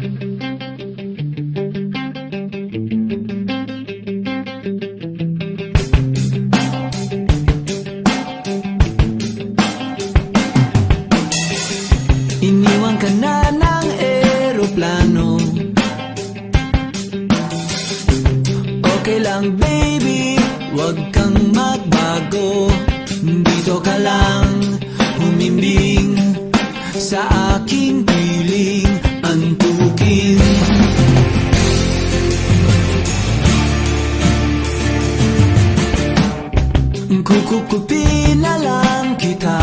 Iniwan ka na ng eroplano. Okay lang baby, wag kang magbago. Dito ka lang humimbing sa aking piling antukin. Kukupin na lang kita.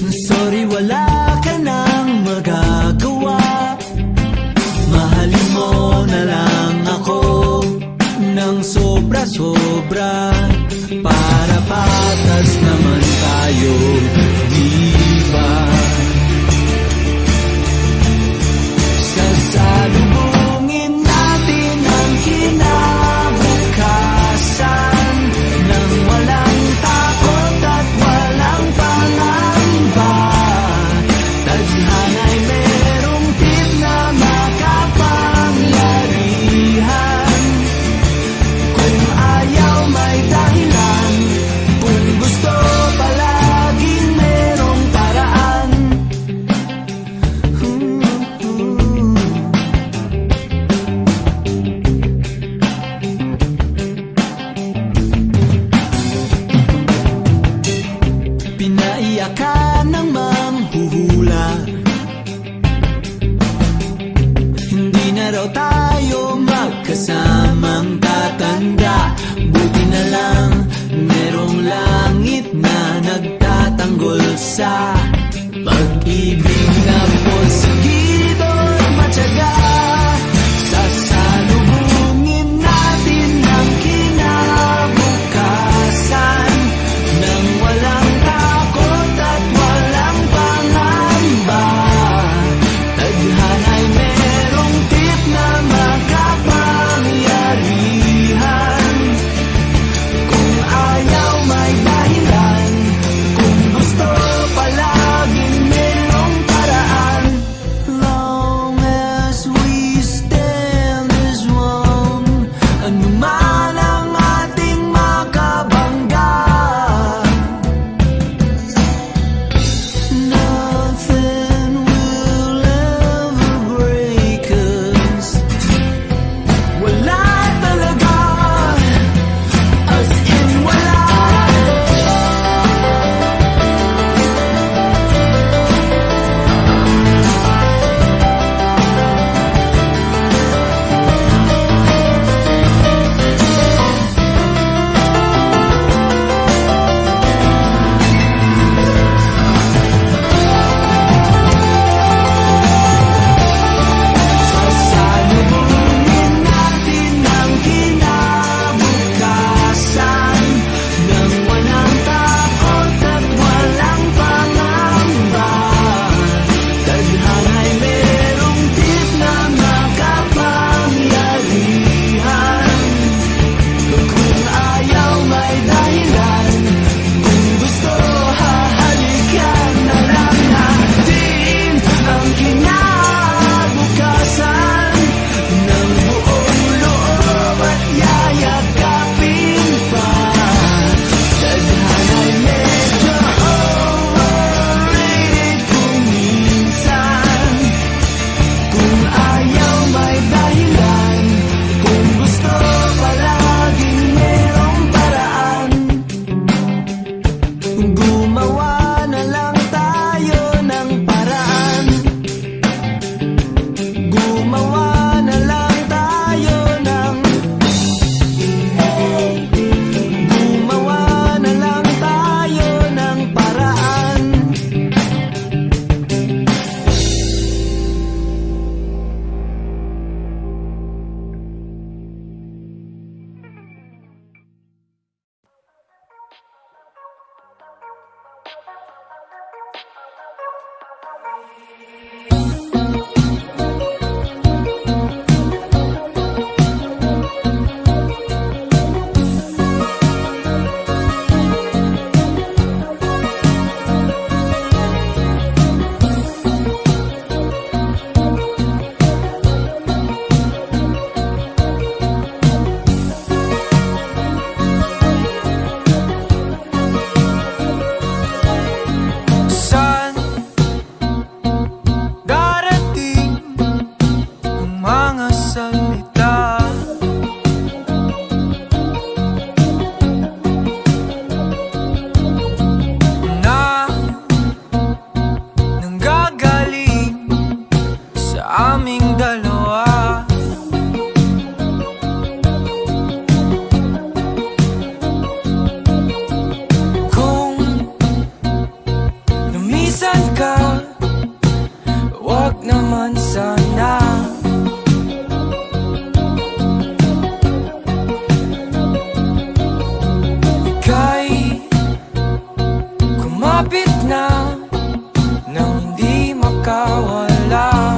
Sorry, wala ka nang magagawa. Mahalin mo na lang ako ng sobra-sobra, para patas naman tayo, di ba? Sasalubungin natin ang kinabukasan nang walang takot at walang pangamba. Tadhana'y merong tip na makapangyarihan. Kung ayaw may dahilan, kung gusto palaging merong paraan. Pinaiyak ka ng manghuhula. Hindi na raw tayo magkasamang tatanda. Buti na lang merong langit na nagtatanggol sa pag-ibig na porsigido at matyaga. Sasalubungin natin ang kinabukasan nang walang takot at walang pangamba. Tadhana'y merong tip na makapangyarihan. Kung ayaw may dahilan, kung gusto palaging merong paraan. Long as we stand as one, anuman ang ating makabangga, nothing will ever break us. Wala talaga, as in wala. Sasalubungin natin ang kinabukasan nang walang takot at walang pangamba. Tadhana'y merong tip na makapangyarihan. Kung ayaw may dahilan, kung gusto hahalikan na lang natin ang kinabukasan ng buong loob at yayakapin pa. Tadhana'y medyo overrated kung minsan. Kung ayaw may dahilan, kung gusto palaging merong paraan. Gumawa na lang tayo ng paraan. Gumawa na lang tayo ng Gumawa na lang tayo ng paraan. naman sana. Ika'y kumapit na nang hindi makawala.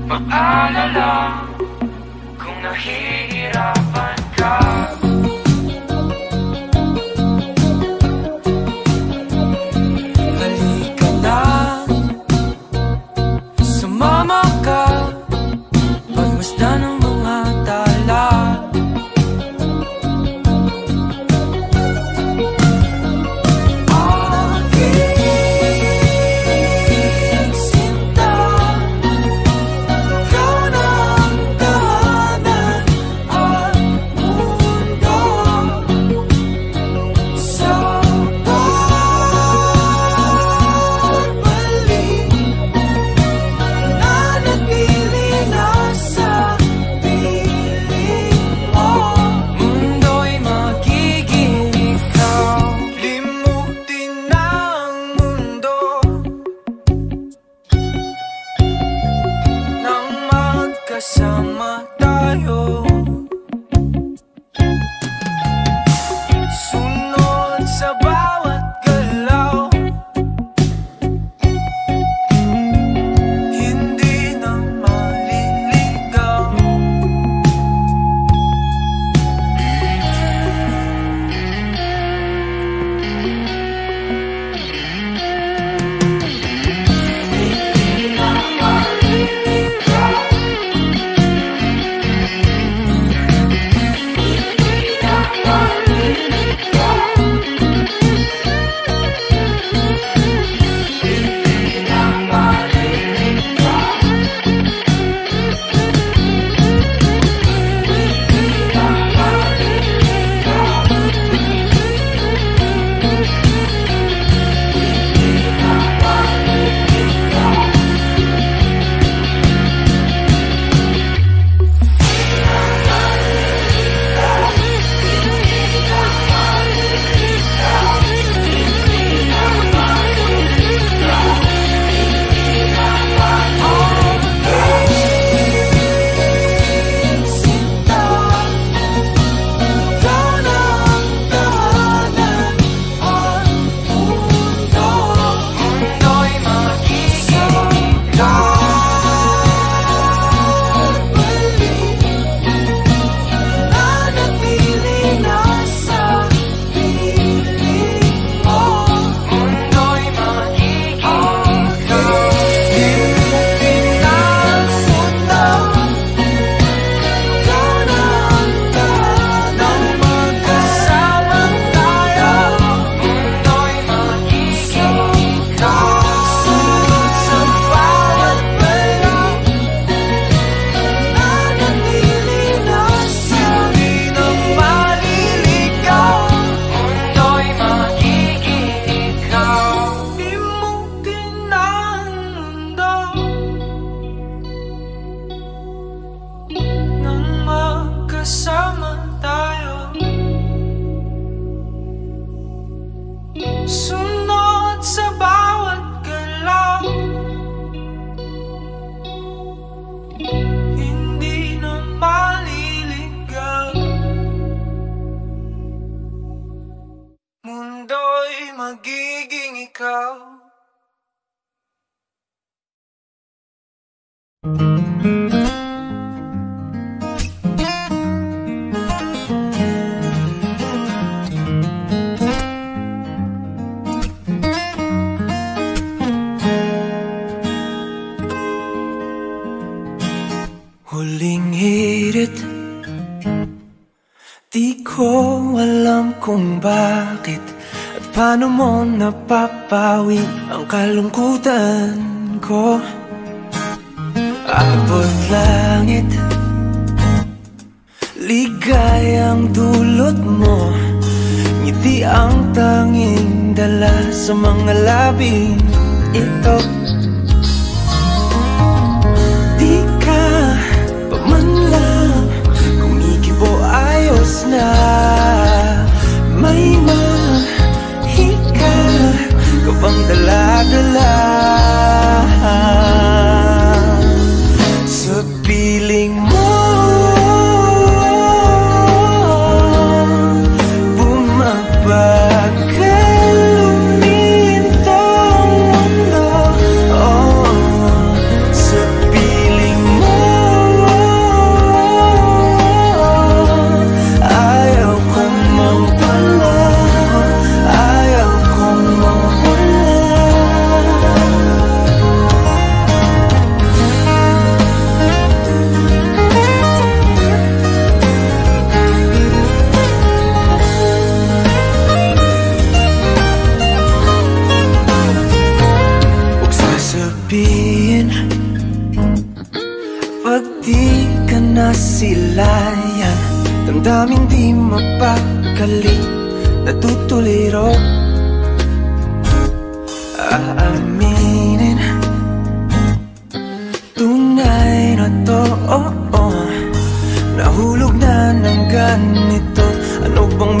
Mag-alala kung nahihirapan ka. Halika na, sumama ka, pagmasdan ng mga tala. Kasama tayo, sunod sa bawat galaw, hindi na maliligaw. Hindi na maliligaw. Huling hirit, di ko alam kung bakit at paano mo napapawi ang kalungkutan ko. Abot langit, ligayang dulot mo, ngiti ang tanging dala sa mga labing ito. Di ka pa man lang kumikibo, ayos na. May mahika ka bang dala-dala sa piling mo? Bumabagal luminto ang mundo, oh, sa piling mo. Ayaw kong mawala, ayaw kong mawala. Huwag sasabihin pag di ka nasilayan, damdaming di mapakali, natutuliro. Aaminin, tunay na to, oh, oh. Nahulog na ng ganito. Ano bang